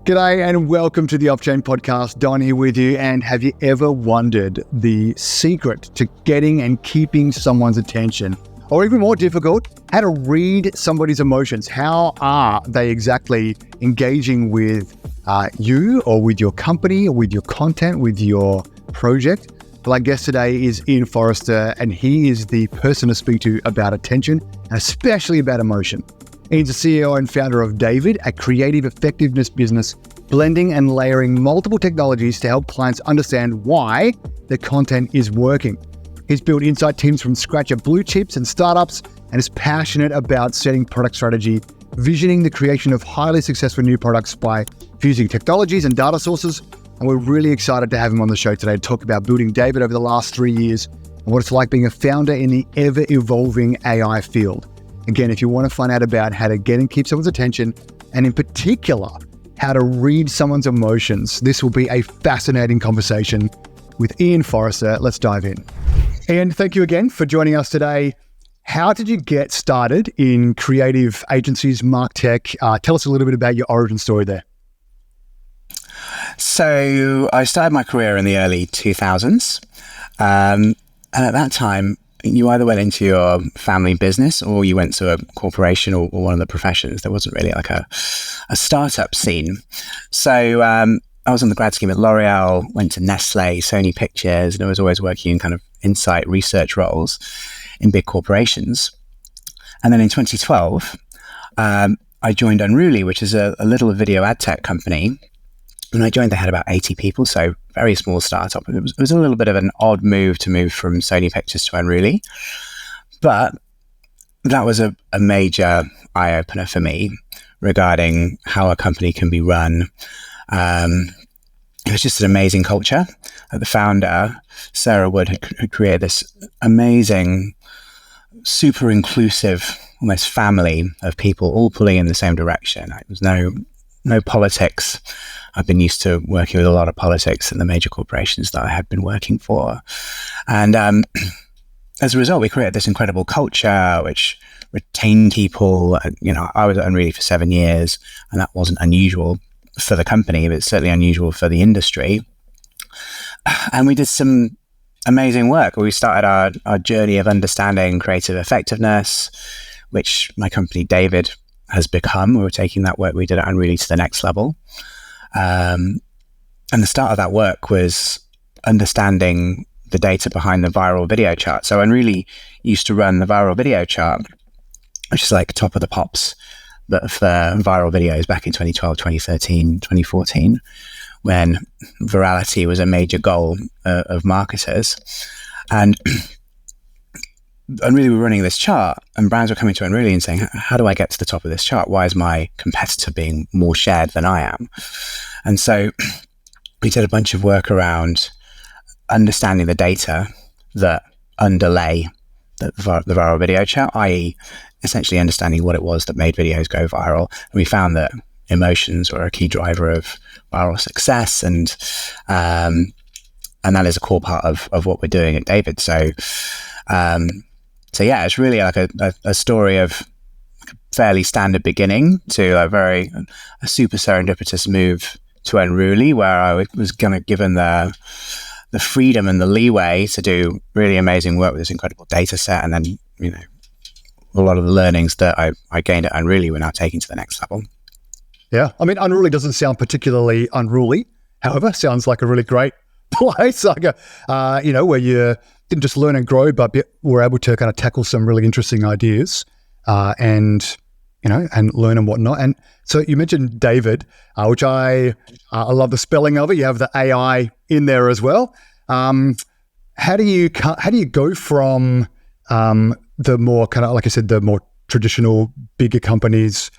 G'day and welcome to the Off-Chain Podcast. Don here with you. And have you ever wondered the secret to getting and keeping someone's attention? Or even more difficult, how to read somebody's emotions? How are they exactly engaging with you or with your company or with your content, with your project? Well, our guest today is Ian Forrester, and he is the person to speak to about attention, and especially about emotion. Ian's the CEO and founder of DAIVID, a creative effectiveness business blending and layering multiple technologies to help clients understand why their content is working. He's built insight teams from scratch at blue chips and startups and is passionate about setting product strategy, visioning the creation of highly successful new products by fusing technologies and data sources. And we're really excited to have him on the show today to talk about building DAIVID over the last 3 years and what it's like being a founder in the ever-evolving AI field. Again, if you want to find out about how to get and keep someone's attention, and in particular, how to read someone's emotions, this will be a fascinating conversation with Ian Forrester. Let's dive in. Ian, thank you again for joining us today. How did you get started in creative agencies, MarTech? Tell us a little bit about your origin story there. So I started my career in the early 2000s. And at that time, you either went into your family business or you went to a corporation or one of the professions. There wasn't really like a startup scene. So I was on the grad scheme at L'Oreal, went to Nestle, Sony Pictures, and I was always working in kind of insight research roles in big corporations. And then in 2012, I joined Unruly, which is a little video ad tech company. When I joined, they had about 80 people, so very small startup. It was a little bit of an odd move to move from Sony Pictures to Unruly, but that was a major eye-opener for me regarding how a company can be run. It was just an amazing culture. The founder, Sarah Wood, had created this amazing, super inclusive, almost family of people all pulling in the same direction. There was no politics. I've been used to working with a lot of politics in the major corporations that I had been working for. And as a result, we created this incredible culture, which retained people. I was at Unruly for 7 years, and that wasn't unusual for the company, but it's certainly unusual for the industry. And we did some amazing work. We started our journey of understanding creative effectiveness, which my company, DAIVID, has become. We were taking that work we did at Unruly to the next level. And the start of that work was understanding the data behind the viral video chart. So Unruly used to run the viral video chart, which is like top of the pops for viral videos back in 2012, 2013, 2014, when virality was a major goal of marketers. And Unruly were running this chart, and brands were coming to Unruly and saying, how do I get to the top of this chart? Why is my competitor being more shared than I am? And so we did a bunch of work around understanding the data that underlay the viral video chart, i.e. essentially understanding what it was that made videos go viral. And we found that emotions were a key driver of viral success, and that is a core part of what we're doing at DAIVID. So yeah, it's really like a story of a fairly standard beginning to a super serendipitous move to Unruly, where I was kind of given the freedom and the leeway to do really amazing work with this incredible data set. And then, a lot of the learnings that I gained at Unruly we're now taking to the next level. Yeah. I mean, Unruly doesn't sound particularly unruly. However, sounds like a really great place, like where you didn't just learn and grow, but were able to kind of tackle some really interesting ideas and learn and whatnot. And so you mentioned DAIVID, which I love the spelling of it. You have the AI in there as well. How do you go from the more kind of, like I said, the more traditional bigger companies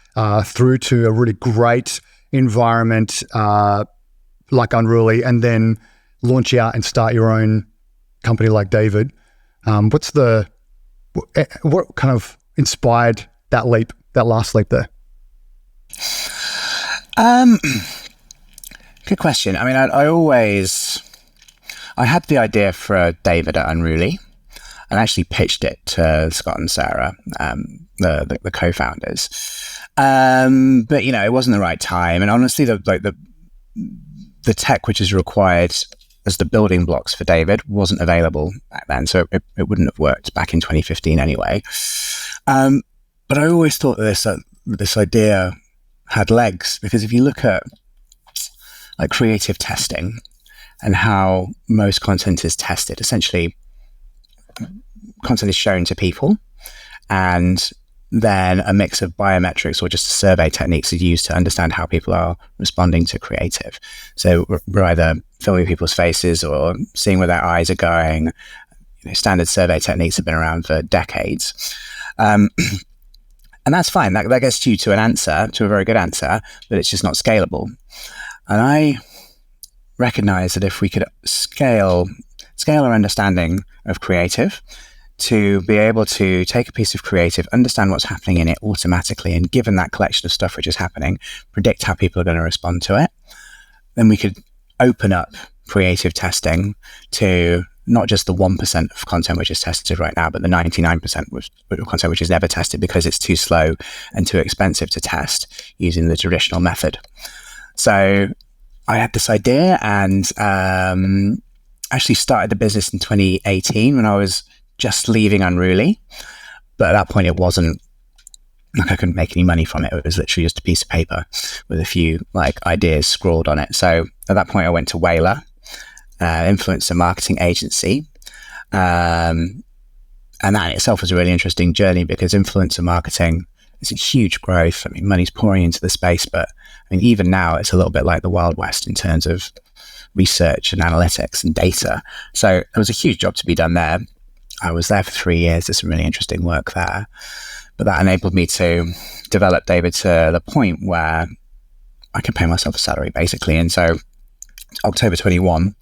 through to a really great environment like Unruly, and then launch out and start your own company like DAIVID? What kind of inspired that last leap there? Good question. I mean, I had the idea for DAIVID at Unruly, and actually pitched it to Scott and Sarah the co-founders. But it wasn't the right time. And honestly, the tech which is required as the building blocks for DAIVID wasn't available back then. So it wouldn't have worked back in 2015 anyway. But I always thought that this idea had legs, because if you look at like creative testing and how most content is tested, essentially content is shown to people, and then a mix of biometrics or just survey techniques is used to understand how people are responding to creative. So we're either filming people's faces or seeing where their eyes are going. Standard survey techniques have been around for decades. And that's fine. That gets you to an answer, to a very good answer, but it's just not scalable. And I recognize that if we could scale our understanding of creative to be able to take a piece of creative, understand what's happening in it automatically, and given that collection of stuff which is happening, predict how people are going to respond to it, then we could open up creative testing to not just the 1% of content which is tested right now, but the 99% of content which is never tested because it's too slow and too expensive to test using the traditional method. So I had this idea and actually started the business in 2018 when I was just leaving Unruly. But at that point, it wasn't like I couldn't make any money from it. It was literally just a piece of paper with a few ideas scrawled on it. So at that point, I went to Whaler, influencer marketing agency. And that in itself was a really interesting journey because influencer marketing is a huge growth. I mean, money's pouring into the space, but I mean, even now it's a little bit like the Wild West in terms of research and analytics and data. So there was a huge job to be done there. I was there for 3 years. There's some really interesting work there. But that enabled me to develop DAIVID to the point where I could pay myself a salary, basically. And so October 21,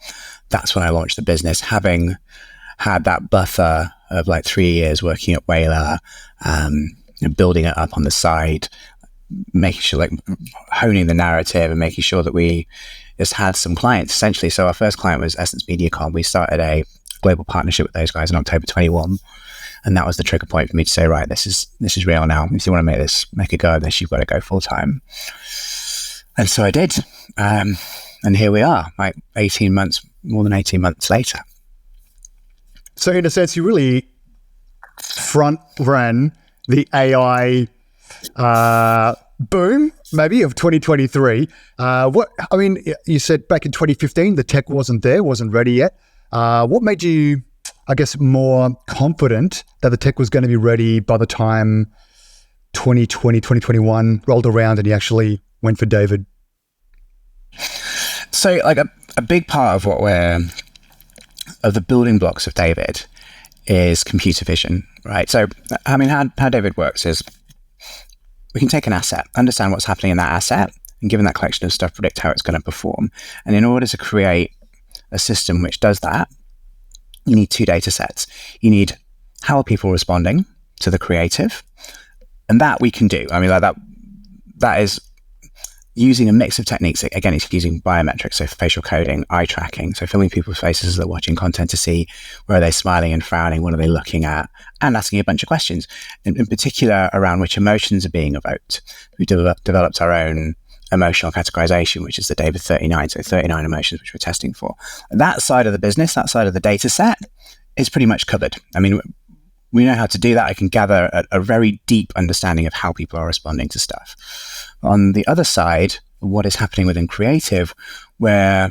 that's when I launched the business, having had that buffer of 3 years working at Whaler, building it up on the side, making sure, honing the narrative and making sure that we just had some clients, essentially. So our first client was Essence MediaCom. We started a global partnership with those guys in October 21. And that was the trigger point for me to say, right, this is real now. If you want to make a go of this, you've got to go full time. And so I did. And here we are, more than 18 months later. So in a sense, you really front ran the AI boom, maybe, of 2023. You said back in 2015, the tech wasn't there, wasn't ready yet. What made you, I guess, more confident that the tech was going to be ready by the time 2020, 2021 rolled around and you actually went for DAIVID? So a big part of the building blocks of DAIVID is computer vision, right? So, I mean, how DAIVID works is we can take an asset, understand what's happening in that asset, and given that collection of stuff, predict how it's going to perform. And in order to create a system which does that, you need two data sets. You need how are people responding to the creative, and that we can do. I mean, that is using a mix of techniques. Again, it's using biometrics, so facial coding, eye tracking, so filming people's faces as they're watching content to see where are they smiling and frowning, what are they looking at, and asking a bunch of questions, in particular around which emotions are being evoked. We developed our own emotional categorization, which is the DAIVID 39, so 39 emotions which we're testing for. That side of the business, that side of the data set is pretty much covered. I mean, we know how to do that. I can gather a very deep understanding of how people are responding to stuff. On the other side, what is happening within creative, we're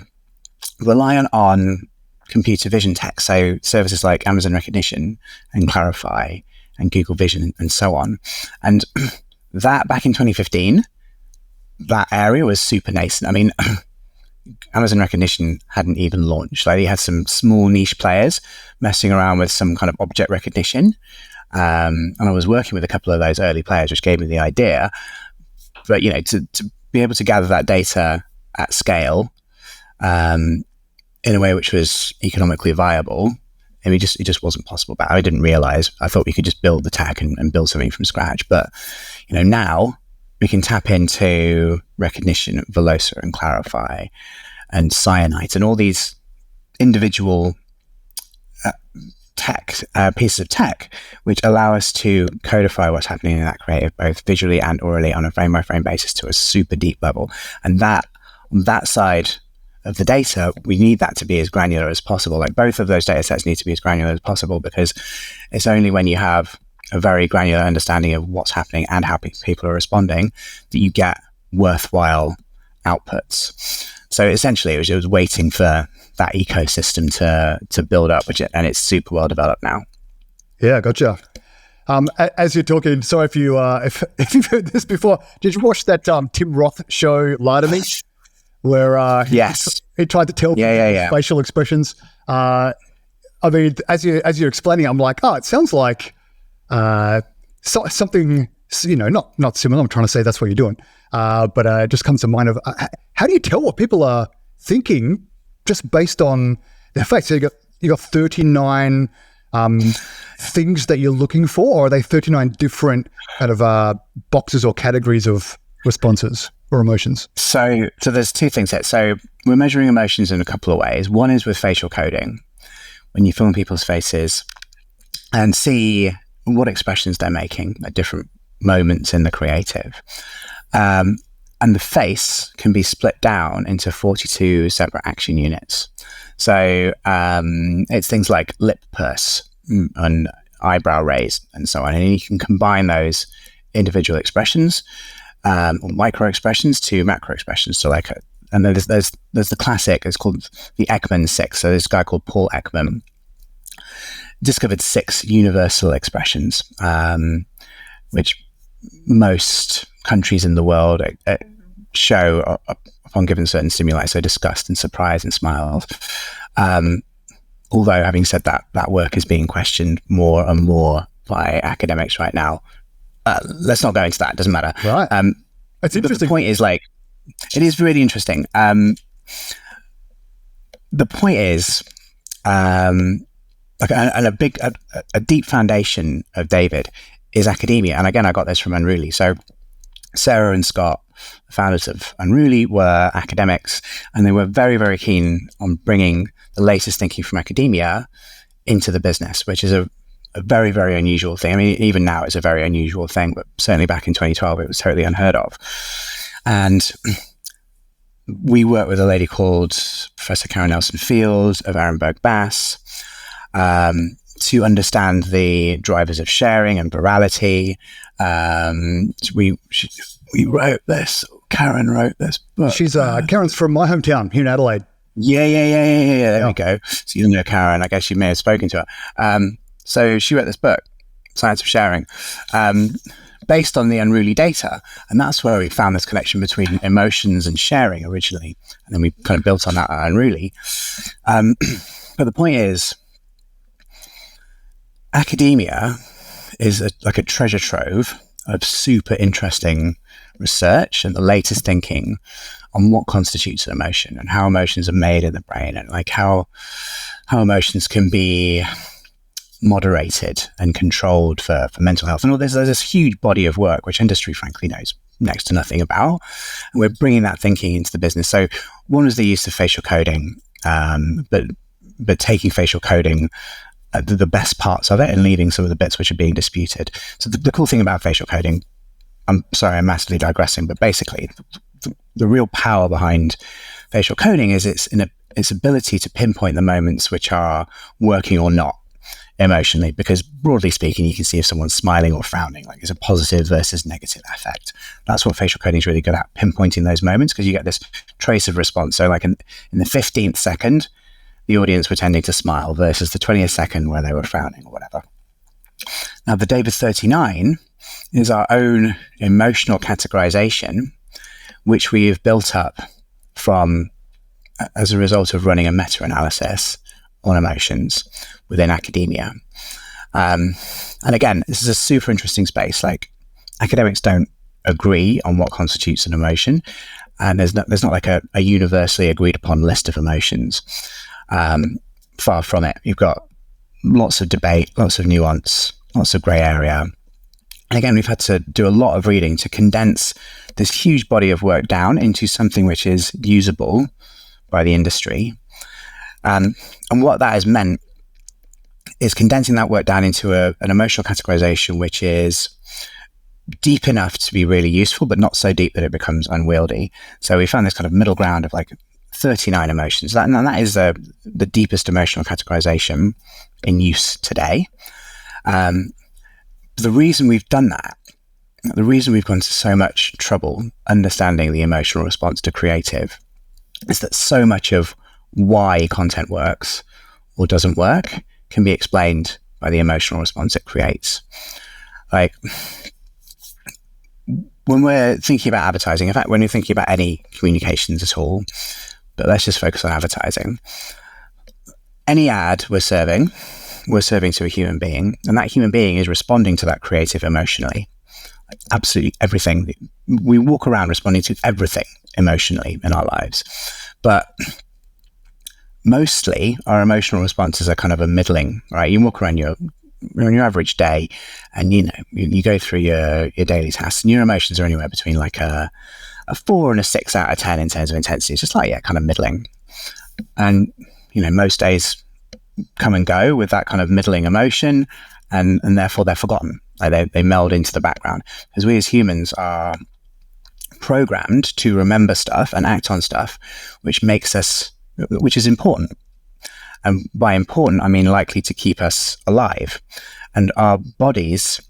reliant on computer vision tech, so services like Amazon Recognition and Clarify and Google Vision and so on. And that back in 2015, that area was super nascent. I mean, Amazon Recognition hadn't even launched. You had some small niche players messing around with some kind of object recognition. And I was working with a couple of those early players, which gave me the idea. But, to be able to gather that data at scale in a way which was economically viable, it just wasn't possible. But I didn't realize. I thought we could just build the tech and build something from scratch. But, now we can tap into recognition, Velosa and Clarify and Cyanite and all these individual pieces of tech which allow us to codify what's happening in that creative, both visually and orally, on a frame by frame basis to a super deep level. And that on that side of the data, we need that to be as granular as possible. Like, both of those data sets need to be as granular as possible, because it's only when you have a very granular understanding of what's happening and how people are responding that you get worthwhile outputs. So essentially, it was waiting for that ecosystem to build up, and it's super well developed now. Yeah, gotcha. As you're talking, sorry if you've heard this before. Did you watch that Tim Roth show, Lie to Me, where yes, he tried to tell facial expressions? I mean, as you're explaining, I'm like, it sounds like something, not similar. I'm trying to say that's what you're doing, but it just comes to mind of how do you tell what people are thinking just based on their face? So you got 39 things that you're looking for, or are they 39 different kind of boxes or categories of responses or emotions? So there's two things here. So we're measuring emotions in a couple of ways. One is with facial coding, when you film people's faces and see what expressions they're making at different moments in the creative. And the face can be split down into 42 separate action units. So it's things like lip purse and eyebrow raise and so on. And you can combine those individual expressions or micro expressions to macro expressions. So and there's the classic, it's called the Ekman 6. So this guy called Paul Ekman discovered 6 universal expressions, which most countries in the world show upon given certain stimuli, so disgust and surprise and smiles. Although, having said that, that work is being questioned more and more by academics right now. Let's not go into that, it doesn't matter. Right. It's interesting. The point is, it is really interesting. The point is, and a deep foundation of DAIVID is academia. And again, I got this from Unruly. So Sarah and Scott, the founders of Unruly, were academics, and they were very, very keen on bringing the latest thinking from academia into the business, which is a very, very unusual thing. I mean, even now it's a very unusual thing, but certainly back in 2012, it was totally unheard of. And we worked with a lady called Professor Karen Nelson-Field of Arenberg Bass to understand the drivers of sharing and virality. We wrote this. Karen wrote this book. She's Karen's from my hometown here in Adelaide. Yeah. There we go. So you know Karen. I guess you may have spoken to her. So she wrote this book, Science of Sharing, based on the Unruly data. And that's where we found this connection between emotions and sharing originally. And then we kind of built on that at Unruly. But the point is, academia is like a treasure trove of super interesting research and the latest thinking on what constitutes an emotion and how emotions are made in the brain, and how emotions can be moderated and controlled for mental health. And there's this huge body of work which industry frankly knows next to nothing about, and we're bringing that thinking into the business. So one was the use of facial coding, but taking facial coding, the best parts of it, and leaving some of the bits which are being disputed. So the cool thing about facial coding, I'm sorry, I'm massively digressing, but basically the real power behind facial coding is its ability to pinpoint the moments which are working or not emotionally, because broadly speaking, you can see if someone's smiling or frowning, like it's a positive versus negative affect. That's what facial coding is really good at, pinpointing those moments, because you get this trace of response. So like in the 15th second, the audience were tending to smile versus the 20th second where they were frowning or whatever. Now, the DAIVID 39 is our own emotional categorization, which we have built up as a result of running a meta-analysis on emotions within academia. And again, this is a super interesting space. Like, academics don't agree on what constitutes an emotion, and there's not like a universally agreed upon list of emotions. Far from it. You've got lots of debate, lots of nuance, lots of grey area. And again, we've had to do a lot of reading to condense this huge body of work down into something which is usable by the industry. And what that has meant is condensing that work down into an emotional categorization, which is deep enough to be really useful, but not so deep that it becomes unwieldy. So we found this kind of middle ground of like 39 emotions. That is the deepest emotional categorization in use today. The reason we've done that, the reason we've gone to so much trouble understanding the emotional response to creative, is that so much of why content works or doesn't work can be explained by the emotional response it creates. Like, when we're thinking about advertising, in fact, when you're thinking about any communications at all, but let's just focus on advertising. Any ad we're serving to a human being, and that human being is responding to that creative emotionally. Like, absolutely everything. We walk around responding to everything emotionally in our lives. But mostly our emotional responses are kind of a middling, right? You walk around on your average day, and you go through your daily tasks, and your emotions are anywhere between like a 4 and a 6 out of 10 in terms of intensity. It's just like, kind of middling. And most days come and go with that kind of middling emotion, and therefore they're forgotten. Like they meld into the background, because we as humans are programmed to remember stuff and act on stuff which is important. And by important, I mean likely to keep us alive. And our bodies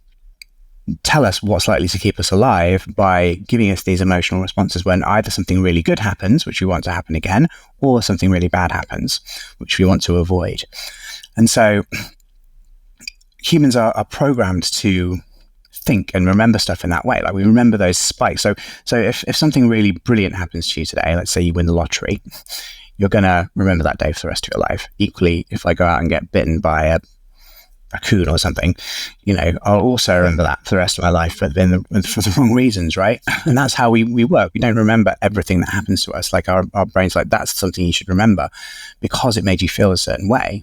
tell us what's likely to keep us alive by giving us these emotional responses when either something really good happens, which we want to happen again, or something really bad happens, which we want to avoid. And so humans are programmed to think and remember stuff in that way. Like, we remember those spikes. So if something really brilliant happens to you today, let's say you win the lottery, you're going to remember that day for the rest of your life. Equally, if I go out and get bitten by a raccoon or something, I'll also remember that for the rest of my life, but then for the wrong reasons, right? And that's how we work. We don't remember everything that happens to us. Like, our brain's like, that's something you should remember because it made you feel a certain way.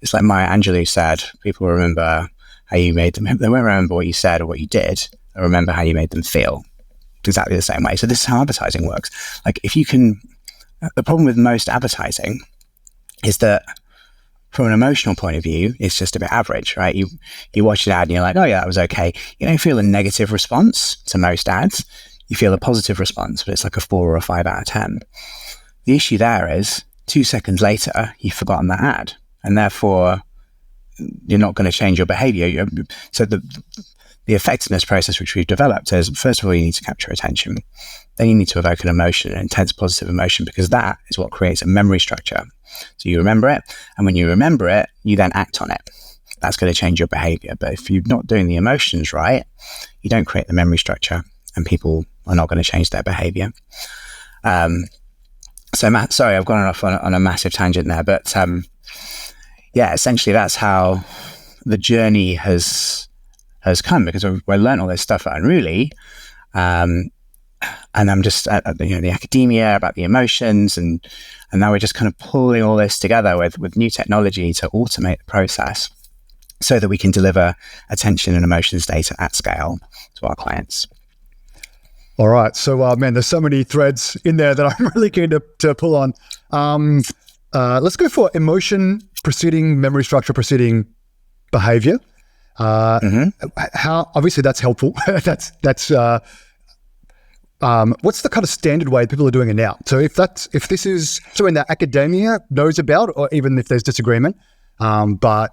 It's like Maya Angelou said, people remember how you made them. They won't remember what you said or what you did. They remember how you made them feel. Exactly the same way. So this is how advertising works. Like, if you can... The problem with most advertising is that from an emotional point of view, it's just a bit average, right? You watch an ad and you're like, oh yeah, that was okay. You don't feel a negative response to most ads. You feel a positive response, but it's like a 4 or a 5 out of 10. The issue there is 2 seconds later, you've forgotten that ad, and therefore you're not going to change your behavior. So the effectiveness process which we've developed is, first of all, you need to capture attention. Then you need to evoke an emotion, an intense positive emotion, because that is what creates a memory structure. So you remember it, and when you remember it, you then act on it. That's going to change your behavior. But if you're not doing the emotions right, you don't create the memory structure, and people are not going to change their behavior. So Matt, sorry, I've gone off on a massive tangent there, but essentially that's how the journey has come, because we learned all this stuff at Unruly, and I'm just at the academia about the emotions, and now we're just kind of pulling all this together with new technology to automate the process so that we can deliver attention and emotions data at scale to our clients. All right. So, man, there's so many threads in there that I'm really keen to pull on. Let's go for emotion preceding memory structure preceding behavior. How, obviously that's helpful. that's what's the kind of standard way people are doing it now? So if this is something that academia knows about, or even if there's disagreement, but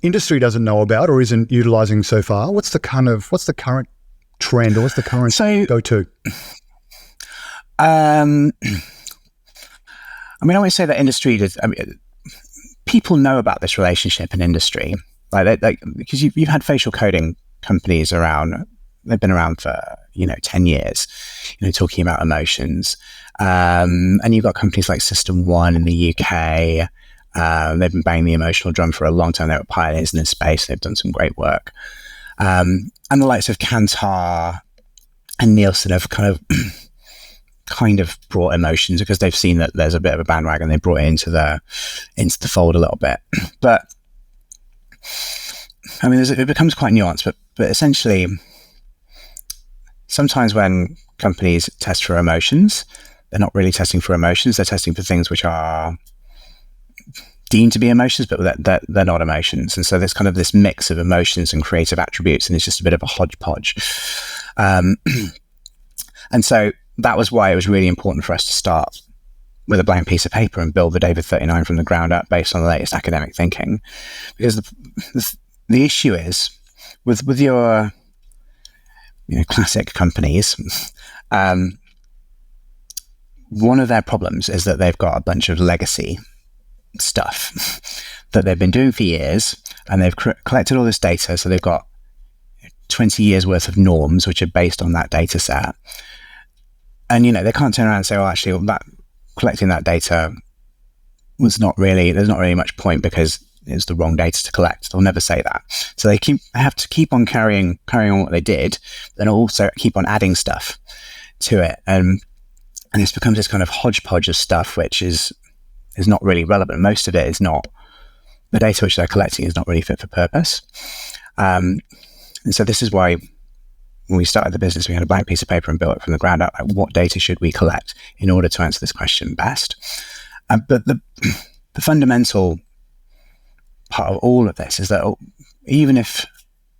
industry doesn't know about or isn't utilizing so far, what's the current trend, or what's the current go-to? I always say that industry does. People know about this relationship in industry, because you've had facial coding companies around. They've been around for 10 years, talking about emotions, and you've got companies like System 1 in the UK. They've been banging the emotional drum for a long time. They were pioneers in this space. They've done some great work, and the likes of Kantar and Nielsen have kind of brought emotions because they've seen that there's a bit of a bandwagon. They brought it into the fold a little bit, but it becomes quite nuanced. But essentially, sometimes when companies test for emotions, they're not really testing for emotions. They're testing for things which are deemed to be emotions, but that they're not emotions. And so there's kind of this mix of emotions and creative attributes, and it's just a bit of a hodgepodge. And so that was why it was really important for us to start with a blank piece of paper and build the DAIVID 39 from the ground up based on the latest academic thinking. Because the issue is with your classic companies, one of their problems is that they've got a bunch of legacy stuff that they've been doing for years, and they've collected all this data. So they've got 20 years worth of norms, which are based on that data set. And, they can't turn around and say, oh, actually, collecting that data there's not really much point because it's the wrong data to collect. They'll never say that. So they have to keep on carrying on what they did, then also keep on adding stuff to it. And this becomes this kind of hodgepodge of stuff, which is not really relevant. Most of it is not, the data which they're collecting is not really fit for purpose. And so this is why when we started the business, we had a blank piece of paper and built it from the ground up. Like, what data should we collect in order to answer this question best? But the fundamental part of all of this is that even if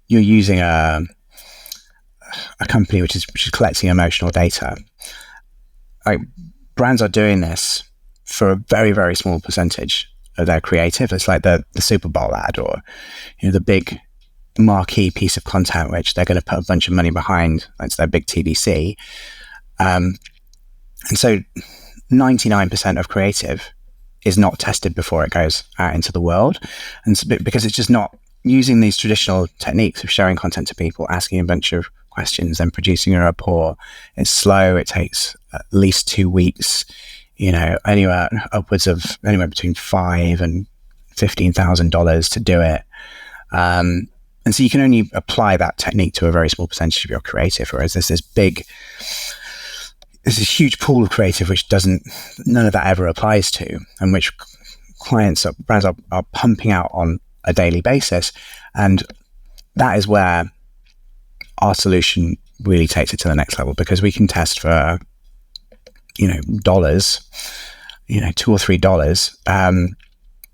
you're using a company which is collecting emotional data, like, brands are doing this for a very, very small percentage of their creative. It's like the Super Bowl ad, or the big marquee piece of content which they're going to put a bunch of money behind. That's their big TVC. And so 99% of creative is not tested before it goes out into the world. And so, because it's just not using these traditional techniques of showing content to people, asking a bunch of questions, then producing a report. It's slow. It takes at least 2 weeks, anywhere between $5,000 and $15,000 to do it. And so you can only apply that technique to a very small percentage of your creative, whereas there's this huge pool of creative which none of that ever applies to, and which brands are pumping out on a daily basis. And that is where our solution really takes it to the next level, because we can test for, dollars, $2 or $3,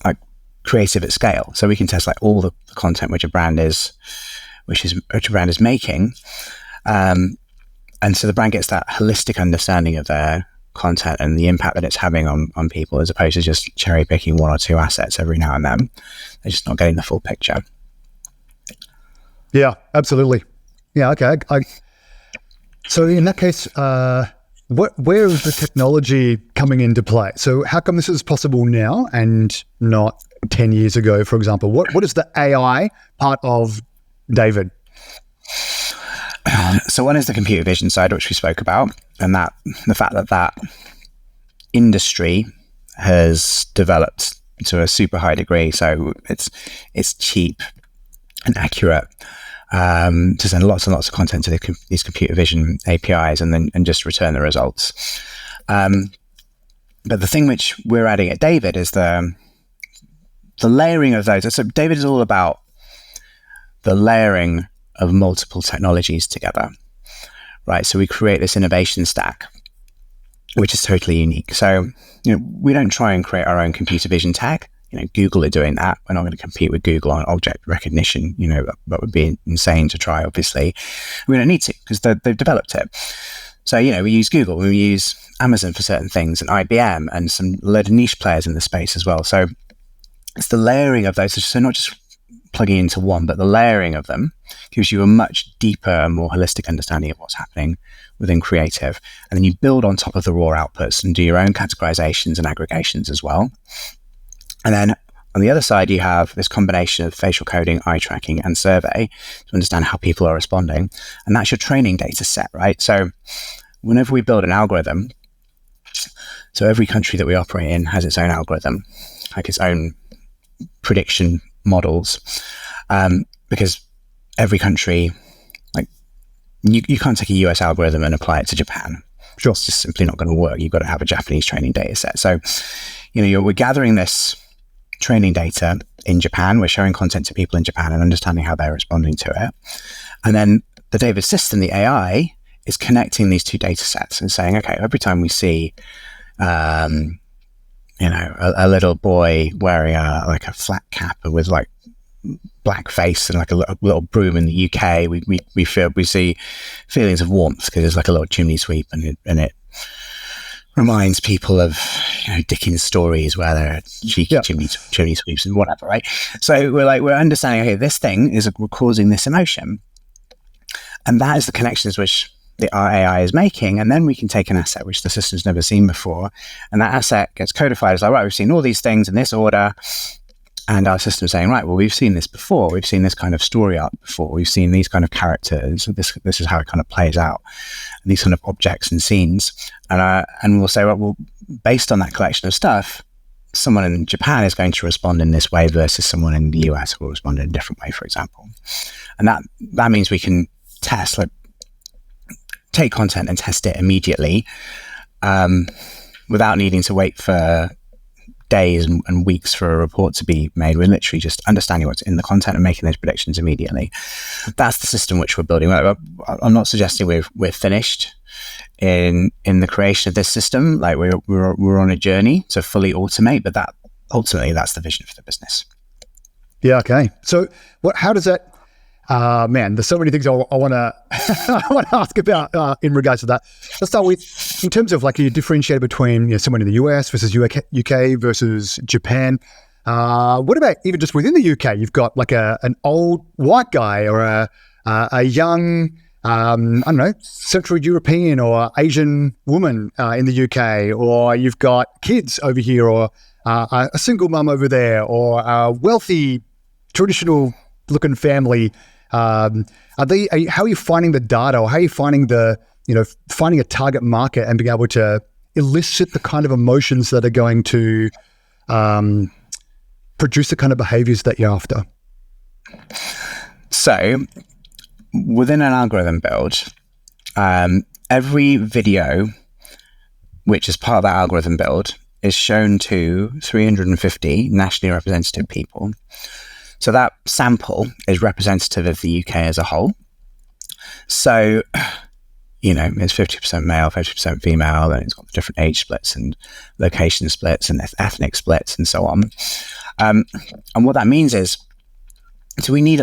like creative at scale. So we can test like all the content which a brand is making. And so the brand gets that holistic understanding of their content and the impact that it's having on people, as opposed to just cherry picking one or two assets every now and then. They're just not getting the full picture. Yeah, absolutely. Yeah, okay. So in that case, where is the technology coming into play? So how come this is possible now and not 10 years ago, for example? What is the AI part of DAIVID? So one is the computer vision side, which we spoke about, and that the fact that industry has developed to a super high degree. So it's cheap and accurate to send lots and lots of content to these computer vision APIs and just return the results. But the thing which we're adding at DAIVID is the layering of those. So DAIVID is all about the layering of multiple technologies together, right? So we create this innovation stack, which is totally unique. So, we don't try and create our own computer vision tag. Google are doing that. We're not going to compete with Google on object recognition. That would be insane to try, obviously. We don't need to, because they've developed it. So, we use Google, we use Amazon for certain things, and IBM, and some load of niche players in the space as well. So it's the layering of those. So not just plugging into one, but the layering of them gives you a much deeper and more holistic understanding of what's happening within creative. And then you build on top of the raw outputs and do your own categorizations and aggregations as well. And then on the other side, you have this combination of facial coding, eye tracking, and survey to understand how people are responding. And that's your training data set, right? So whenever we build an algorithm, so every country that we operate in has its own algorithm, like its own prediction models, because every country, like you can't take a US algorithm and apply it to Japan. Sure. It's just simply not going to work. You've got to have a Japanese training data set. So, we're gathering this training data in Japan. We're showing content to people in Japan and understanding how they're responding to it. And then the DAIVID system, the AI, is connecting these two data sets and saying, okay, every time we see a little boy wearing a flat cap with like black face and like a little broom in the UK, we see feelings of warmth because it's like a little chimney sweep, and it reminds people of Dickens stories where there are cheeky chimney sweeps and whatever, right? So we're understanding, okay, this thing is causing this emotion, and that is the connections which our AI is making. And then we can take an asset which the system's never seen before, and that asset gets codified as like, right, we've seen all these things in this order, and our system's saying, right, well, we've seen this before, we've seen this kind of story arc before, we've seen these kind of characters, this is how it kind of plays out, and these kind of objects and scenes, and we'll say, well, based on that collection of stuff, someone in Japan is going to respond in this way versus someone in the US will respond in a different way, for example. And that means we can test, like, take content and test it immediately, without needing to wait for days and weeks for a report to be made. We're literally just understanding what's in the content and making those predictions immediately. That's the system which we're building. I'm not suggesting we're finished in the creation of this system. Like we're on a journey to fully automate, but ultimately that's the vision for the business. Yeah. Okay. So how does that? Man, there's so many things I want to ask about in regards to that. Let's start with, in terms of like, you differentiate between someone in the US versus UK versus Japan. What about even just within the UK? You've got like an old white guy or a young, I don't know, Central European or Asian woman in the UK, or you've got kids over here, or a single mum over there, or a wealthy, traditional-looking family. How are you finding the data, or how are you finding finding a target market and being able to elicit the kind of emotions that are going to produce the kind of behaviors that you're after? So within an algorithm build, every video which is part of that algorithm build is shown to 350 nationally representative people. So that sample is representative of the UK as a whole. So, it's 50% male, 50% female, and it's got different age splits and location splits and ethnic splits and so on. And what that means is, so we need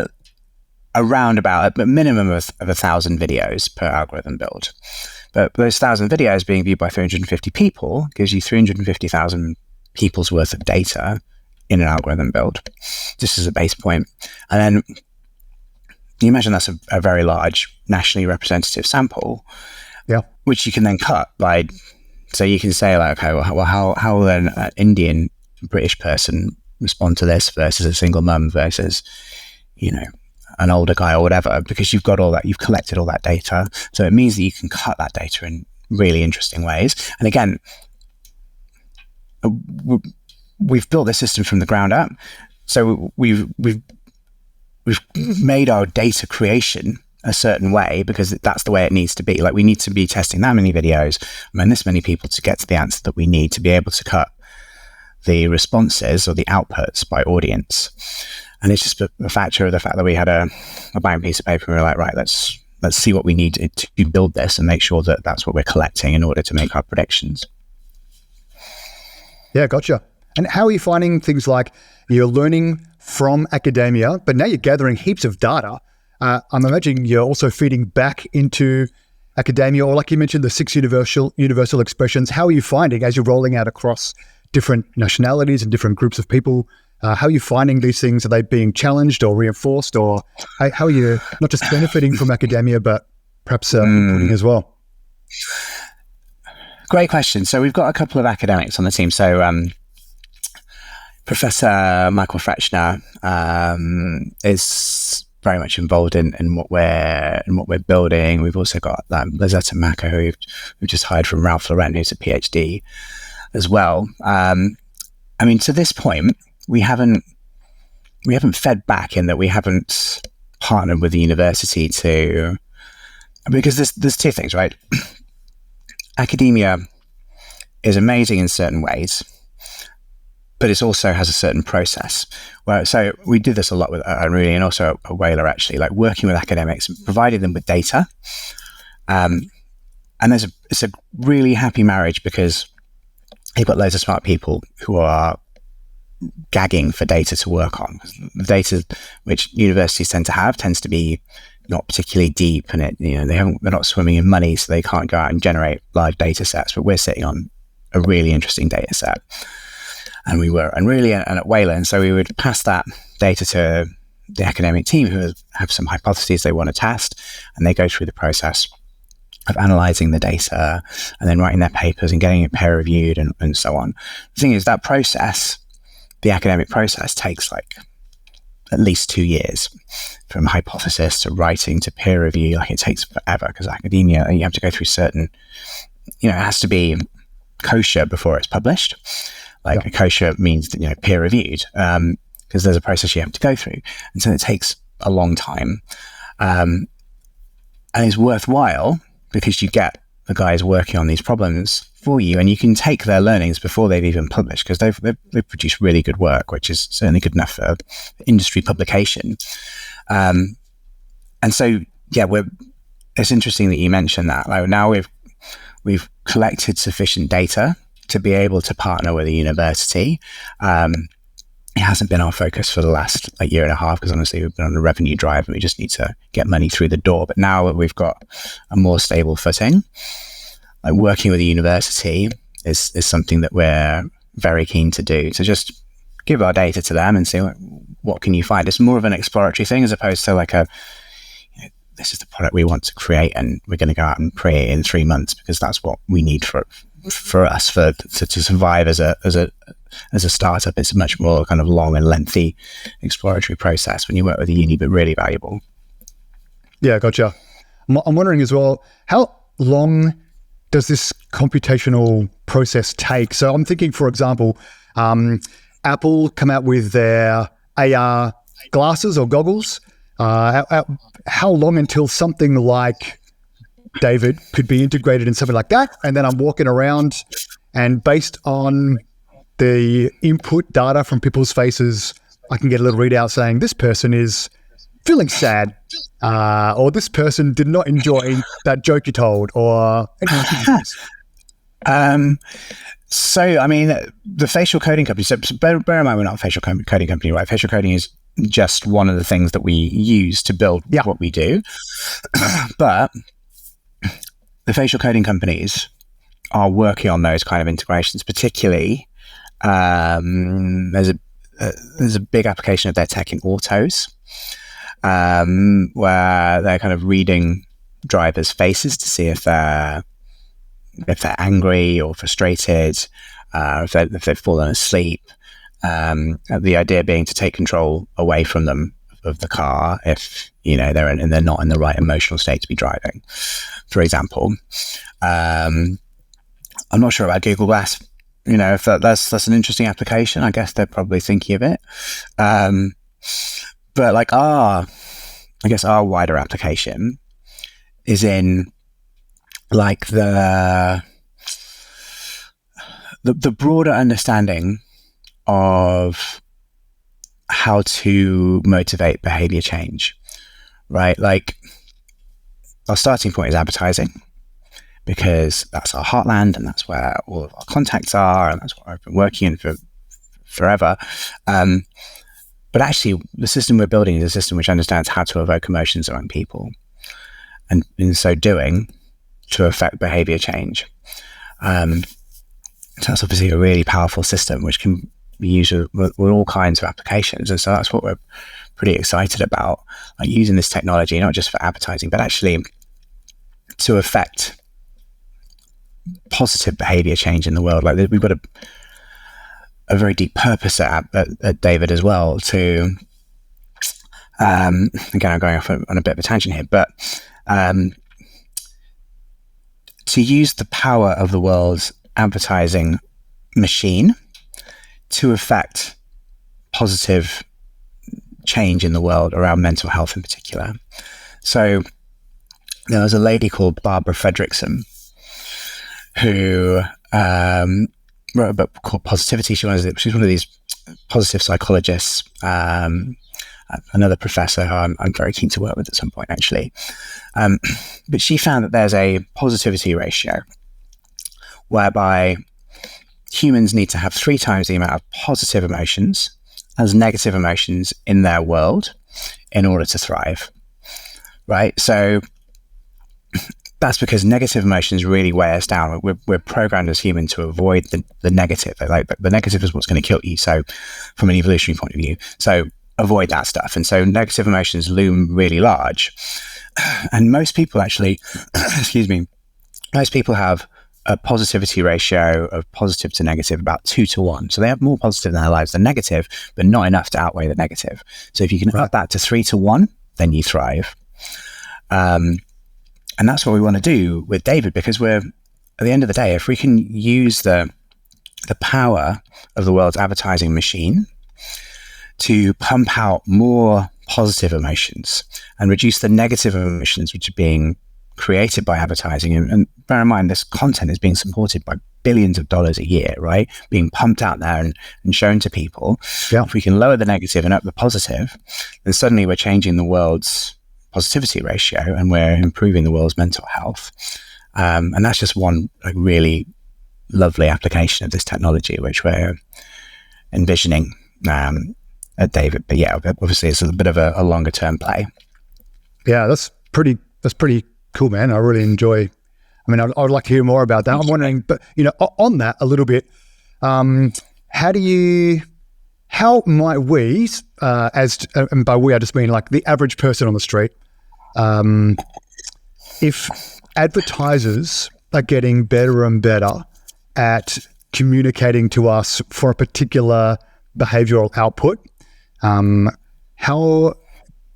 around about a minimum of 1,000 videos per algorithm build. But those 1,000 videos being viewed by 350 people gives you 350,000 people's worth of data in an algorithm build, just as a base point. And then you imagine that's a very large nationally representative sample, which you can then cut by, so you can say like, okay, well how will an Indian British person respond to this versus a single mum versus, an older guy or whatever, because you've got all that, you've collected all that data. So it means that you can cut that data in really interesting ways. And again, we've built this system from the ground up. So we've made our data creation a certain way because that's the way it needs to be. Like, we need to be testing that many videos and this many people to get to the answer that we need to be able to cut the responses or the outputs by audience. And it's just a factor of the fact that we had a blank piece of paper and we were like, right, let's see what we need to build this and make sure that that's what we're collecting in order to make our predictions. Yeah, gotcha. And how are you finding things like you're learning from academia, but now you're gathering heaps of data? I'm imagining you're also feeding back into academia, or like you mentioned, the 6 universal expressions. How are you finding, as you're rolling out across different nationalities and different groups of people, how are you finding these things? Are they being challenged or reinforced, or how are you not just benefiting from academia, but perhaps inputting as well? Great question. So we've got a couple of academics on the team. So Professor Michael Frechner is very much involved in what we're building. We've also got Lizetta Maka, who we've just hired from Ralph Lauren, who's a PhD as well. To this point, we haven't fed back in that we haven't partnered with the university because there's two things, right? Academia is amazing in certain ways, but it also has a certain process. So we do this a lot with Unruly and also at Whaler, actually, like working with academics and providing them with data. And it's a really happy marriage because you've got loads of smart people who are gagging for data to work on. The data which universities tend to have tends to be not particularly deep, and they're not swimming in money, so they can't go out and generate large data sets. But we're sitting on a really interesting data set, and we were Unruly and at Wayland, so we would pass that data to the academic team who have some hypotheses they want to test, and they go through the process of analyzing the data and then writing their papers and getting it peer reviewed and so on. The thing is, that process, the academic process, takes like at least 2 years, from hypothesis to writing to peer review. Like, it takes forever, because academia, you have to go through certain, it has to be kosher before it's published. Like, yeah. Kosher means, peer reviewed, because there's a process you have to go through. And so it takes a long time. And it's worthwhile because you get the guys working on these problems for you, and you can take their learnings before they've even published, because they've produced really good work, which is certainly good enough for industry publication. And so, yeah, it's interesting that you mentioned that. Like, now we've collected sufficient data to be able to partner with a university. It hasn't been our focus for the last year and a half, because honestly we've been on a revenue drive and we just need to get money through the door. But now that we've got a more stable footing, like, working with a university is something that we're very keen to do, to just give our data to them and see what can you find. It's more of an exploratory thing, as opposed to like this is the product we want to create and we're going to go out and create it in 3 months, because that's what we need for us to survive as a startup. It's a much more kind of long and lengthy exploratory process when you work with a uni, but really valuable. Yeah, gotcha. I'm wondering as well, how long does this computational process take? So I'm thinking, for example, Apple come out with their AR glasses or goggles. How long until something like DAIVID could be integrated in something like that? And then I'm walking around, and based on the input data from people's faces, I can get a little readout saying this person is feeling sad, or this person did not enjoy that joke you told, or so, I mean, the facial coding company, so bear in mind, we're not a facial coding company, right? Facial coding is just one of the things that we use to build what we do. But the facial coding companies are working on those kind of integrations, particularly there's a big application of their tech in autos, where they're kind of reading drivers' faces to see if they're angry or frustrated, if they've fallen asleep. The idea being to take control away from them of the car if they're not in the right emotional state to be driving, for example. I'm not sure about Google Glass. If that's an interesting application, I guess they're probably thinking of it. But like our wider application is in like the broader understanding of how to motivate behavior change, right? Like, our starting point is advertising, because that's our heartland and that's where all of our contacts are, and that's what I've been working in for forever. But actually, the system we're building is a system which understands how to evoke emotions among people, and in so doing, to affect behavior change. So that's obviously a really powerful system which can be used with all kinds of applications. And so that's what we're pretty excited about, like using this technology, not just for advertising, but actually to affect positive behavior change in the world. Like, we've got a very deep purpose at DAIVID as well to, again, I'm going off on a bit of a tangent here, but to use the power of the world's advertising machine to affect positive change in the world around mental health in particular. So there was a lady called Barbara Fredrickson who wrote a book called Positivity. She's one of these positive psychologists, another professor who I'm very keen to work with at some point, actually. But she found that there's a positivity ratio whereby humans need to have 3 times the amount of positive emotions as negative emotions in their world in order to thrive, right? So that's because negative emotions really weigh us down. We're programmed as humans to avoid the negative. Like the negative is what's going to kill you. So from an evolutionary point of view, so avoid that stuff. And so negative emotions loom really large. And most people actually, excuse me, most people have a positivity ratio of positive to negative about 2-1. So they have more positive in their lives than negative, but not enough to outweigh the negative. So if you can up that to 3-1, then you thrive. And that's what we want to do with DAIVID, because we're, at the end of the day, if we can use the power of the world's advertising machine to pump out more positive emotions and reduce the negative emotions which are being created by advertising, and bear in mind, this content is being supported by billions of dollars a year, right? Being pumped out there and shown to people. Yeah. If we can lower the negative and up the positive, then suddenly we're changing the world's positivity ratio and we're improving the world's mental health. And that's just one really lovely application of this technology, which we're envisioning at DAIVID. But yeah, obviously it's a bit of a longer term play. Yeah, that's pretty cool, man. I really enjoy. I mean, I'd like to hear more about that. I'm wondering, but on that a little bit, how might we, and by we I just mean like the average person on the street, if advertisers are getting better and better at communicating to us for a particular behavioral output, how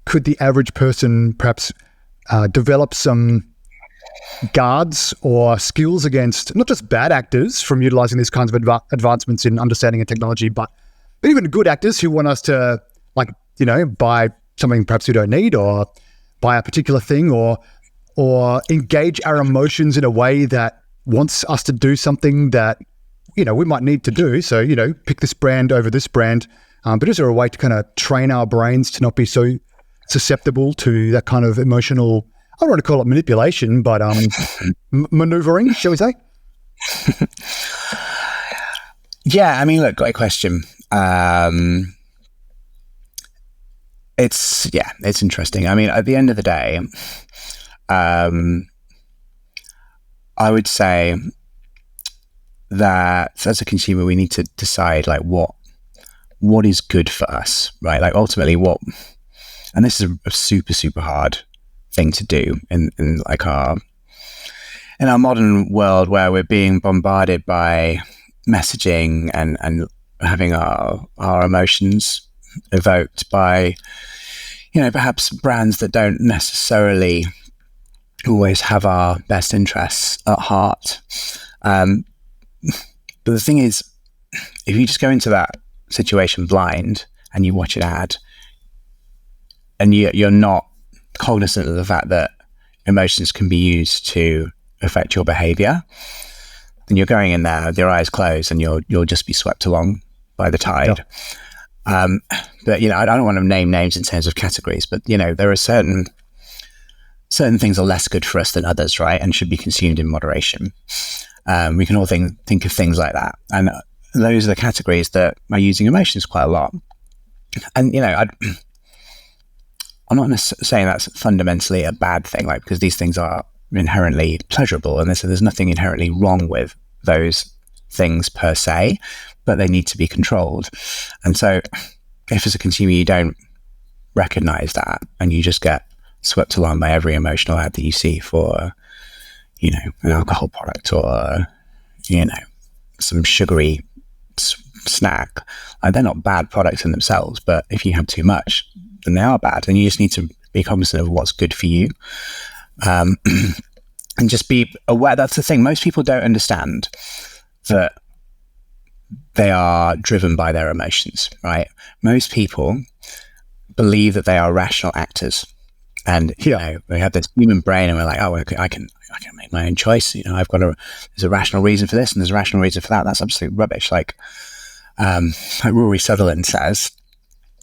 could the average person perhaps develop some guards or skills against not just bad actors from utilizing these kinds of advancements in understanding and technology, but even good actors who want us to, buy something perhaps we don't need, or buy a particular thing, or engage our emotions in a way that wants us to do something that, we might need to do. So, pick this brand over this brand. But is there a way to kind of train our brains to not be so susceptible to that kind of emotional, I don't want to call it manipulation, but maneuvering, shall we say? Yeah, I mean, look, great question. It's interesting. I mean, at the end of the day, I would say that as a consumer, we need to decide what is good for us, right? Like ultimately and this is a super, super hard thing to do in our modern world, where we're being bombarded by messaging and having our emotions evoked by, perhaps brands that don't necessarily always have our best interests at heart. But the thing is, if you just go into that situation blind and you watch an ad and you're not cognizant of the fact that emotions can be used to affect your behavior, then you're going in there with your eyes closed and you'll just be swept along by the tide. Yeah. But I don't want to name names in terms of categories, but there are certain things are less good for us than others, right? And should be consumed in moderation. We can all think of things like that, and those are the categories that are using emotions quite a lot. And I'm not saying that's fundamentally a bad thing, because these things are inherently pleasurable, and there's nothing inherently wrong with those things per se, but they need to be controlled. And so if as a consumer you don't recognize that and you just get swept along by every emotional ad that you see for, an alcohol product or, some sugary snack, they're not bad products in themselves, but if you have too much, then they are bad, and you just need to be cognizant of what's good for you. And just be aware. That's the thing. Most people don't understand that they are driven by their emotions, right? Most people believe that they are rational actors, and we have this human brain, and we're like, oh, I can make my own choice. There's a rational reason for this, and there's a rational reason for that. That's absolute rubbish. Like Rory Sutherland says,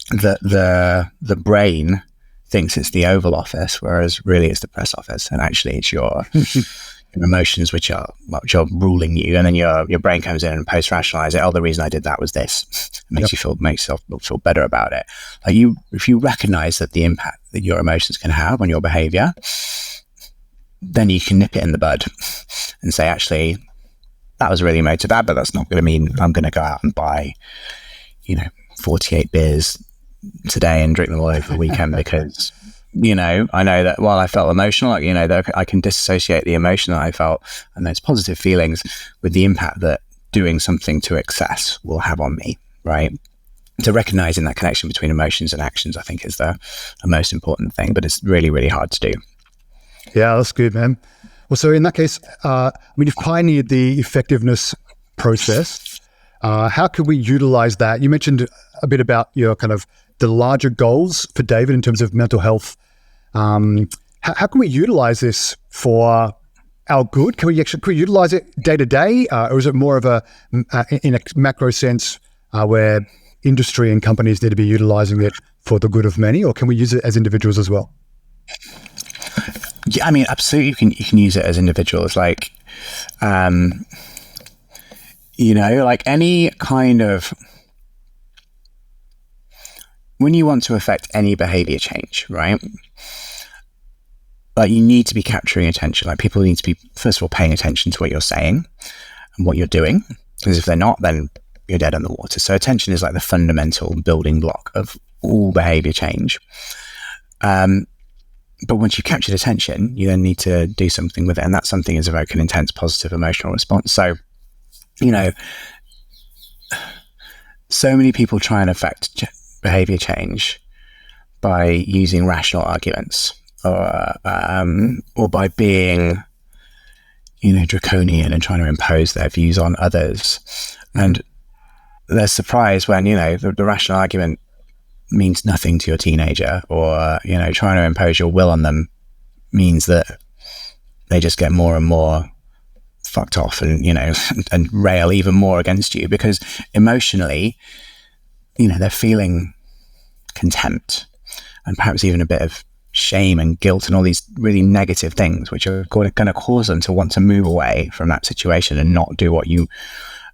that the brain thinks it's the Oval Office, whereas really it's the press office, and actually it's your emotions which are ruling you, and then your brain comes in and post-rationalize it. Oh, the reason I did that was this. It makes yourself feel better about it. Like if you recognize that the impact that your emotions can have on your behavior, then you can nip it in the bud and say, actually, that was really emotive, but that's not going to mean I'm going to go out and buy, 48 beers today and drink them all over the weekend because, I know that while I felt emotional, I can disassociate the emotion that I felt and those positive feelings with the impact that doing something to excess will have on me, right? So recognizing that connection between emotions and actions, I think, is the most important thing, but it's really, really hard to do. Yeah, that's good, man. Well, so in that case, you've pioneered the effectiveness process. How could we utilize that? You mentioned a bit about your kind of the larger goals for DAiDiD in terms of mental health. How can we utilize this for our good? Can we utilize it day to day, or is it more of in a macro sense where industry and companies need to be utilizing it for the good of many, or can we use it as individuals as well? Yeah, absolutely. You can use it as individuals, like, like any kind of, when you want to affect any behavior change, right? Like, you need to be capturing attention. Like, people need to be, first of all, paying attention to what you're saying and what you're doing, because if they're not, then you're dead on the water. So attention is like the fundamental building block of all behavior change. But once you've captured attention, you then need to do something with it. And that something is evoke an intense positive emotional response. So, so many people try and affect behavior change by using rational arguments or by being, draconian and trying to impose their views on others. And they're surprised when, the rational argument means nothing to your teenager, or trying to impose your will on them means that they just get more and more fucked off and and rail even more against you, because emotionally they're feeling contempt and perhaps even a bit of shame and guilt and all these really negative things which are going to cause them to want to move away from that situation and not do what you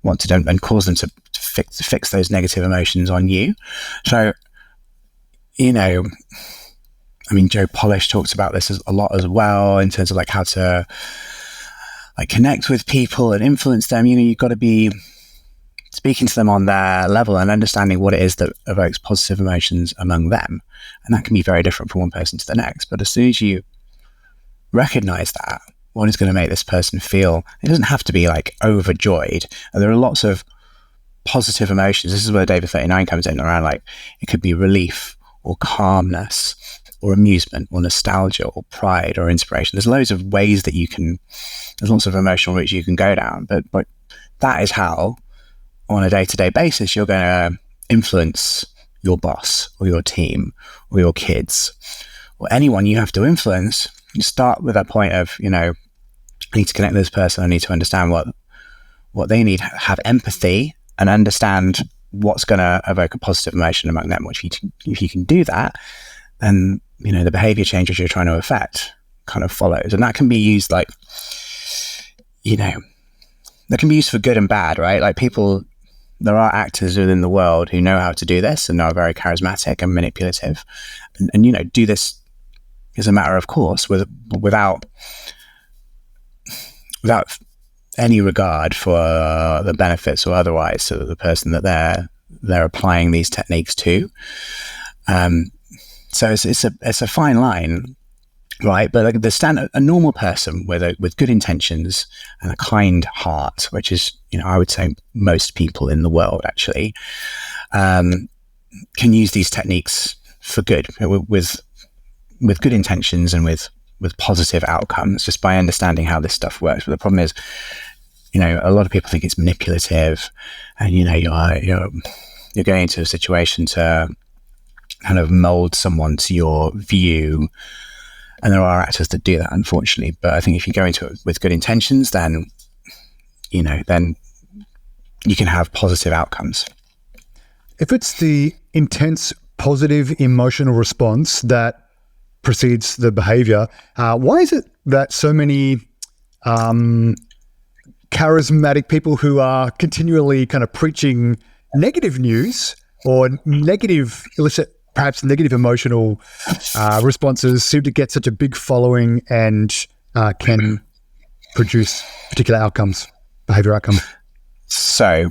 want to do, and cause them to fix those negative emotions on you. So Joe Polish talks about this a lot as well, in terms of like how to like connect with people and influence them. You've got to be speaking to them on their level and understanding what it is that evokes positive emotions among them. And that can be very different from one person to the next. But as soon as you recognize that, what is going to make this person feel, it doesn't have to be like overjoyed. And there are lots of positive emotions. This is where DAIVID 39 comes in, around like it could be relief or calmness or amusement or nostalgia or pride or inspiration. There's loads of ways that there's lots of emotional routes you can go down, but that is how, on a day-to-day basis, you're going to influence your boss or your team or your kids or anyone you have to influence. You start with that point of, I need to connect with this person. I need to understand what they need, have empathy and understand what's going to evoke a positive emotion among them. Which if you can do that, then, the behavior changes you're trying to affect kind of follows. And that can be used that can be used for good and bad, right? Like there are actors within the world who know how to do this and are very charismatic and manipulative and do this as a matter of course without any regard for the benefits or otherwise to the person that they're applying these techniques to. So it's a fine line, right? But like a normal person with good intentions and a kind heart, which is, I would say most people in the world actually, can use these techniques for good, with good intentions and with positive outcomes, just by understanding how this stuff works. But the problem is, a lot of people think it's manipulative, and you're going into a situation to kind of mold someone to your view. And there are actors that do that, unfortunately. But I think if you go into it with good intentions, then then you can have positive outcomes. If it's the intense positive emotional response that precedes the behavior, why is it that so many charismatic people who are continually kind of preaching negative news or perhaps negative emotional responses seem to get such a big following and can produce particular outcomes, behavior outcomes. So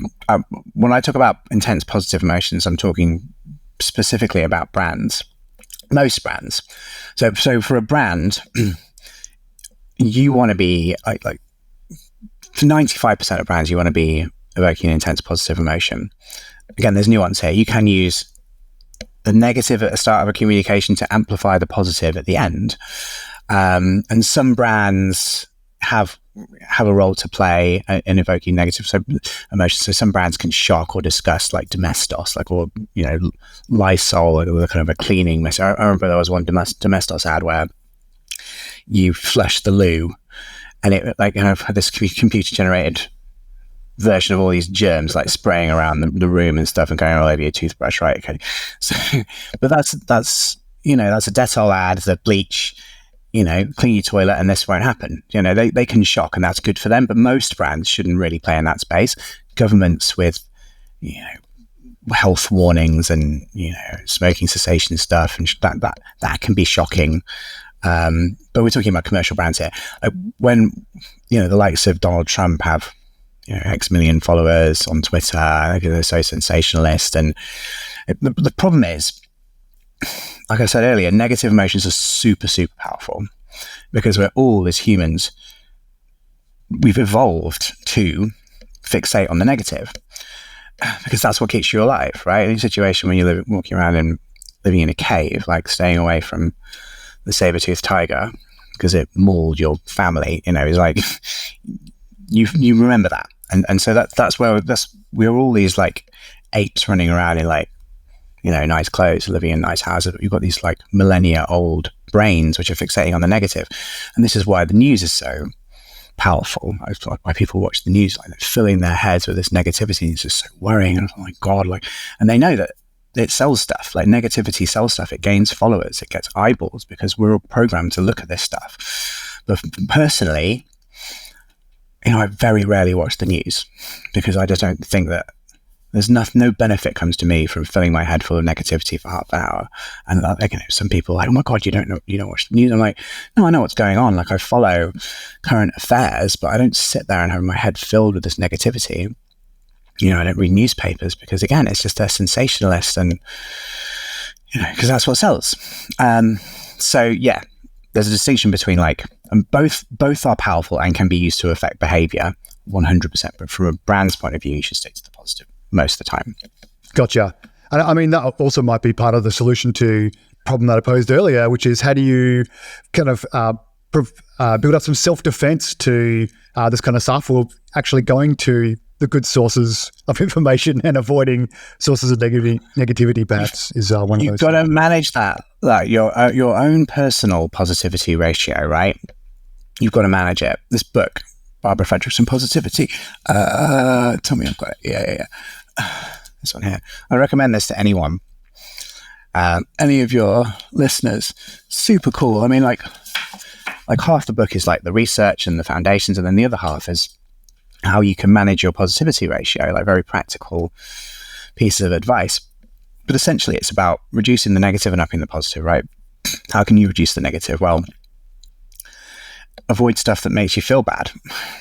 when I talk about intense positive emotions, I'm talking specifically about brands, most brands. So for a brand, you want to be like for 95% of brands, you want to be evoking an intense positive emotion. Again, there's nuance here. You can use the negative at the start of a communication to amplify the positive at the end. And some brands have a role to play in evoking negative emotions. So some brands can shock or disgust, like Domestos, or Lysol, or kind of a cleaning message. I remember there was one Domestos ad where you flush the loo, and it had this computer generated version of all these germs spraying around the room and stuff and going all over your toothbrush, right? Okay, so but that's a Dettol ad, the bleach. Clean your toilet and this won't happen. They can shock, and that's good for them. But most brands shouldn't really play in that space. Governments with, health warnings and, smoking cessation stuff, and that can be shocking. But we're talking about commercial brands here. When, the likes of Donald Trump have, X million followers on Twitter, they're so sensationalist. And the problem is, like I said earlier, negative emotions are super, super powerful because we're all, as humans, we've evolved to fixate on the negative because that's what keeps you alive, right? Any situation when you're walking around and living in a cave, like staying away from the saber-toothed tiger because it mauled your family, is like, you remember that. And so that's where we're all these apes running around in nice clothes, living in nice houses, but you've got these millennia old brains which are fixating on the negative. And this is why the news is so powerful. It's why people watch the news, they're filling their heads with this negativity. It's just so worrying. And oh my God, and they know that it sells stuff. Negativity sells stuff. It gains followers. It gets eyeballs because we're all programmed to look at this stuff. But personally, I very rarely watch the news because I just don't think that there's no benefit comes to me from filling my head full of negativity for half an hour. And some people are like, oh my God, you don't watch the news. I'm like, no, I know what's going on. I follow current affairs, but I don't sit there and have my head filled with this negativity. I don't read newspapers because again, it's just they're sensationalist and, because that's what sells. So yeah, there's a distinction between and both are powerful and can be used to affect behavior 100%. But from a brand's point of view, you should stick to the positive most of the time. Gotcha. And I mean, that also might be part of the solution to the problem that I posed earlier, which is how do you kind of build up some self-defense to this kind of stuff, or actually going to the good sources of information and avoiding sources of negativity perhaps is one of those. You've got to manage that, your own personal positivity ratio, right? You've got to manage it. This book, Barbara Fredrickson Positivity. Tell me I've got it. Yeah. This one here. I recommend this to anyone. Any of your listeners. Super cool. I mean, half the book is the research and the foundations, and then the other half is how you can manage your positivity ratio, very practical pieces of advice. But essentially, it's about reducing the negative and upping the positive, right? How can you reduce the negative? Well, avoid stuff that makes you feel bad.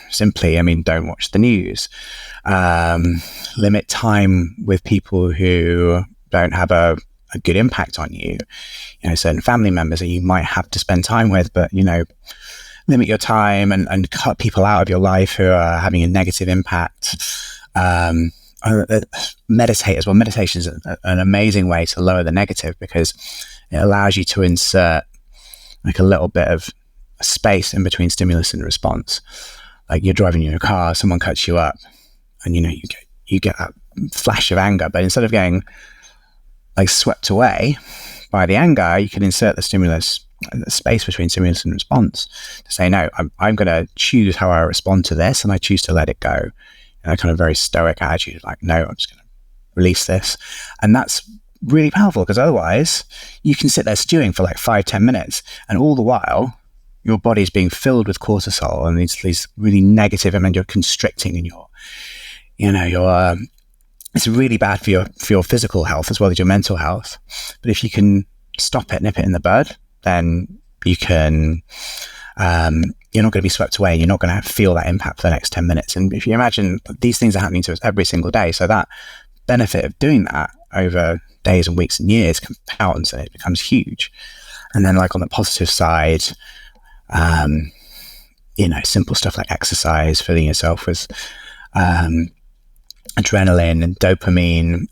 Simply, don't watch the news. Limit time with people who don't have a good impact on you. Certain family members that you might have to spend time with, but, limit your time and cut people out of your life who are having a negative impact. Meditate as well. Meditation is an amazing way to lower the negative because it allows you to insert a little bit of space in between stimulus and response. You're driving in your car, someone cuts you up, and you get that flash of anger, but instead of getting swept away by the anger, you can insert the stimulus, the space between stimulus and response, to say, no, I'm going to choose how I respond to this, and I choose to let it go. A kind of very stoic attitude, no, I'm just going to release this. And that's really powerful because otherwise you can sit there stewing for 5-10 minutes, and all the while your body's being filled with cortisol and these really negative, and you're constricting, and it's really bad for your physical health as well as your mental health. But if you can stop it, nip it in the bud, then you can, you're not going to be swept away, and you're not going to feel that impact for the next 10 minutes. And if you imagine, these things are happening to us every single day. So that benefit of doing that over days and weeks and years compounds, and it becomes huge. And then like on the positive side, simple stuff like exercise, filling yourself with adrenaline and dopamine,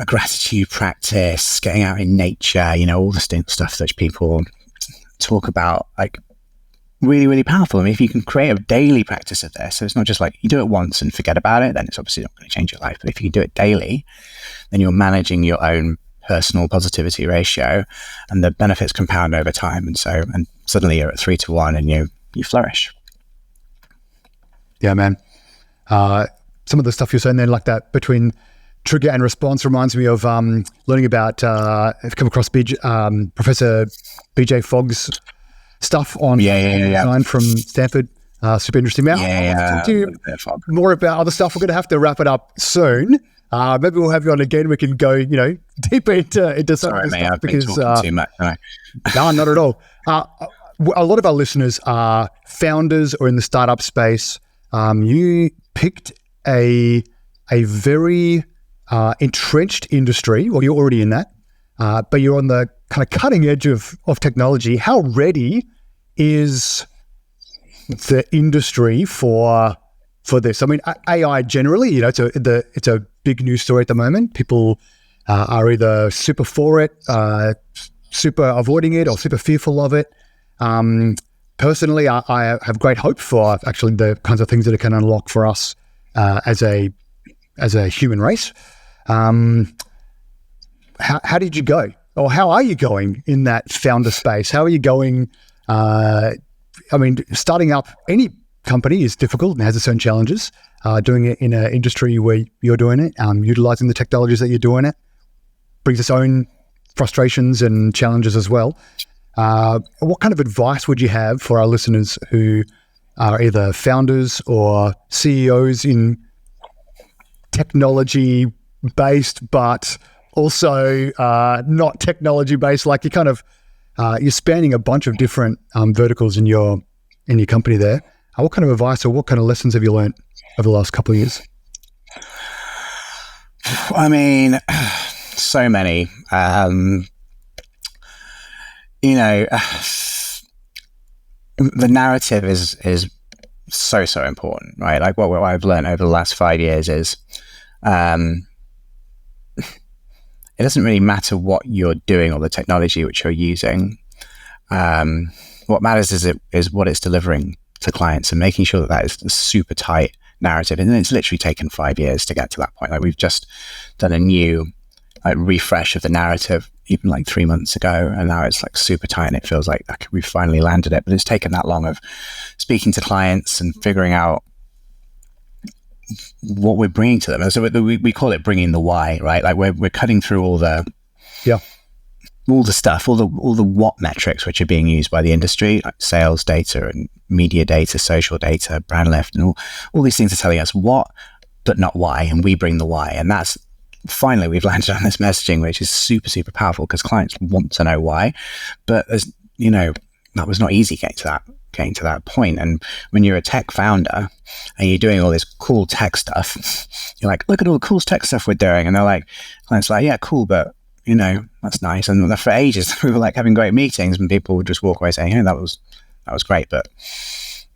gratitude practice, getting out in nature, all the stuff that people talk about, like really, really powerful. I mean, if you can create a daily practice of this, so it's not just like you do it once and forget about it, then it's obviously not going to change your life. But if you can do it daily, then you're managing your own personal positivity ratio, and the benefits compound over time. And suddenly you're at 3-1 and you flourish. Yeah, man. Some of the stuff you're saying there, like that between trigger and response, reminds me of learning about, I've come across Professor BJ Fogg's stuff on design from Stanford. Super interesting. Now, I'll talk to you more about other stuff. We're going to have to wrap it up soon. Maybe we'll have you on again. We can go, deeper into some of this stuff, because been talking too much. No, not at all. A lot of our listeners are founders or in the startup space. You picked a very entrenched industry, or you're already in that, but you're on the kind of cutting edge of technology. How ready is the industry for this? I mean, AI generally, it's a big news story at the moment. People are either super for it, super avoiding it, or super fearful of it. Personally, I have great hope for actually the kinds of things that it can unlock for us as a human race. How did you go, or how are you going in that founder space? How are you going? Starting up any company is difficult and has its own challenges. Doing it in an industry where you're doing it, utilizing the technologies that you're doing it, brings its own frustrations and challenges as well. What kind of advice would you have for our listeners who are either founders or CEOs in technology-based, but also not technology-based? Like you kind of you're spanning a bunch of different verticals in your company there. What kind of advice or what kind of lessons have you learned over the last couple of years? I mean, so many. The narrative is so important, right? Like what I've learned over the last 5 years is it doesn't really matter what you're doing or the technology which you're using. What matters is what it's delivering to clients, and making sure that is a super tight narrative. And it's literally taken 5 years to get to that point. Like we've just done a new refresh of the narrative even like 3 months ago, and now it's like super tight, and it feels like we've finally landed it. But it's taken that long of speaking to clients and figuring out what we're bringing to them. And so we call it bringing the why, right? Like we're cutting through all the stuff, all the what metrics which are being used by the industry, like sales data and media data, social data, brand lift, and all these things are telling us what, but not why. And we bring the why, and that's finally we've landed on this messaging, which is super, super powerful because clients want to know why. But as you know, that was not easy getting to that point. And when you're a tech founder and you're doing all this cool tech stuff, you're like, look at all the cool tech stuff we're doing, and they're like, clients are like, yeah, cool, but that's nice. And for ages we were like having great meetings, and people would just walk away saying, hey, that was great, but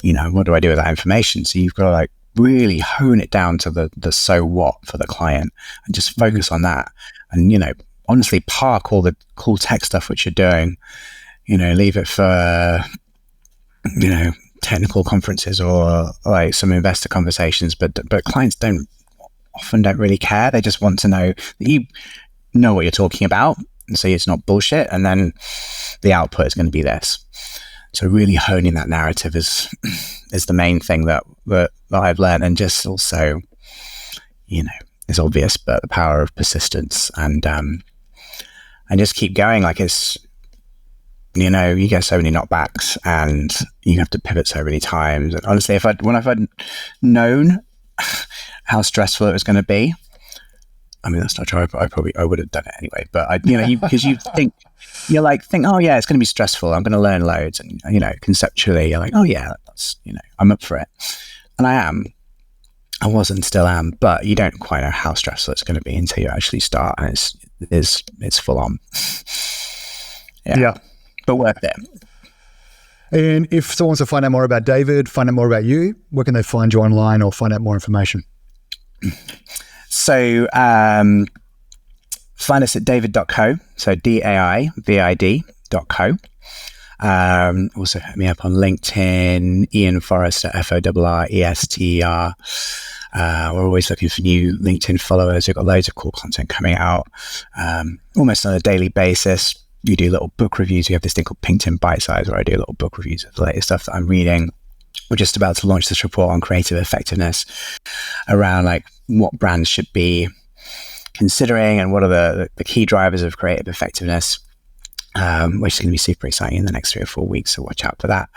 what do I do with that information? So you've got to like really hone it down to the so what for the client, and just focus on that. And honestly, park all the cool tech stuff which you're doing, leave it for technical conferences or like some investor conversations. But clients often don't really care. They just want to know that you know what you're talking about, and so it's not bullshit, and then the output is going to be this. So really honing that narrative is the main thing that I've learned. And just also, it's obvious, but the power of persistence and just keep going. Like You know, you get so many knockbacks and you have to pivot so many times. And honestly, when I'd known how stressful it was going to be, I mean, that's not true. I would have done it anyway. But because you think, oh yeah, it's going to be stressful. I'm going to learn loads, and conceptually, you're like, oh yeah, that's I'm up for it, and I am. I was and still am, but you don't quite know how stressful it's going to be until you actually start, and it's full on. Yeah, but worth it. And if someone wants to find out more about David, find out more about you, where can they find you online or find out more information? So find us at DAIVID.co, so DAIVID.co. Also hit me up on LinkedIn, Ian Forrester, Forrester. We're always looking for new LinkedIn followers. We've got loads of cool content coming out almost on a daily basis. You do little book reviews. We have this thing called LinkedIn Bite Size, where I do little book reviews of the latest stuff that I'm reading. We're just about to launch this report on creative effectiveness around like what brands should be considering and what are the key drivers of creative effectiveness, which is going to be super exciting in the next 3 or 4 weeks. So watch out for that.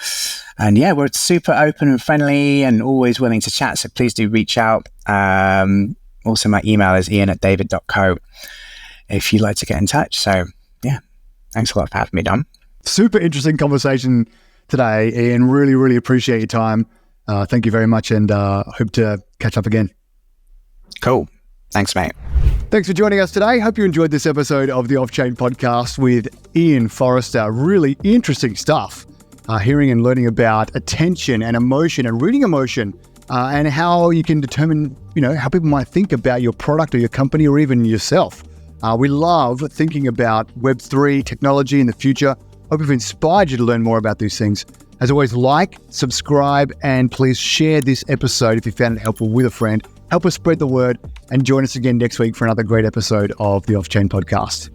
And yeah, we're super open and friendly and always willing to chat. So please do reach out. Also, my email is ian@david.co if you'd like to get in touch. So yeah, thanks a lot for having me, Dom. Super interesting conversation today, Ian. Really, really appreciate your time. Thank you very much, and hope to catch up again. Cool. Thanks, mate. Thanks for joining us today. Hope you enjoyed this episode of the Off-Chain Podcast with Ian Forrester. Really interesting stuff. Hearing and learning about attention and emotion and reading emotion and how you can determine, how people might think about your product or your company or even yourself. We love thinking about Web3 technology in the future. Hope we've inspired you to learn more about these things. As always, like, subscribe, and please share this episode if you found it helpful with a friend. Help us spread the word and join us again next week for another great episode of the Off-Chain Podcast.